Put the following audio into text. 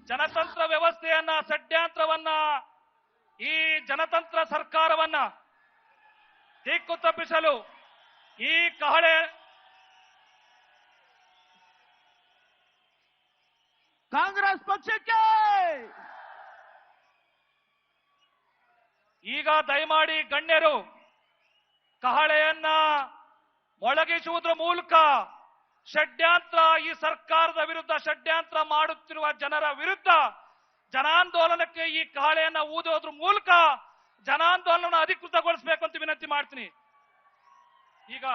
ಜನತಂತ್ರ ವ್ಯವಸ್ಥೆಯನ್ನ, ಷಡ್ಯಂತ್ರವನ್ನ, ಈ ಜನತಂತ್ರ ಸರ್ಕಾರವನ್ನ ದಿಕ್ಕು ತಪ್ಪಿಸಲು ಈ ಕಹಳೆ ಕಾಂಗ್ರೆಸ್ ಪಕ್ಷಕ್ಕೆ ಈಗ ದಯಮಾಡಿ ಗಣ್ಯರು ಕಹಳೆಯನ್ನ ಮೊಳಗಿಸುವುದರ ಮೂಲಕ ಷಡ್ಯಂತ್ರ, ಈ ಸರ್ಕಾರದ ವಿರುದ್ಧ ಷಡ್ಯಂತ್ರ ಮಾಡುತ್ತಿರುವ ಜನರ ವಿರುದ್ಧ ಜನಾಂದೋಲನಕ್ಕೆ ಈ ಕಹಳೆಯನ್ನ ಊದೋದ್ರ ಮೂಲಕ ಜನಾಂದೋಲನ ಅಧಿಕೃತಗೊಳಿಸಬೇಕು ಅಂತ ವಿನಂತಿ ಮಾಡ್ತೀನಿ. ಈಗ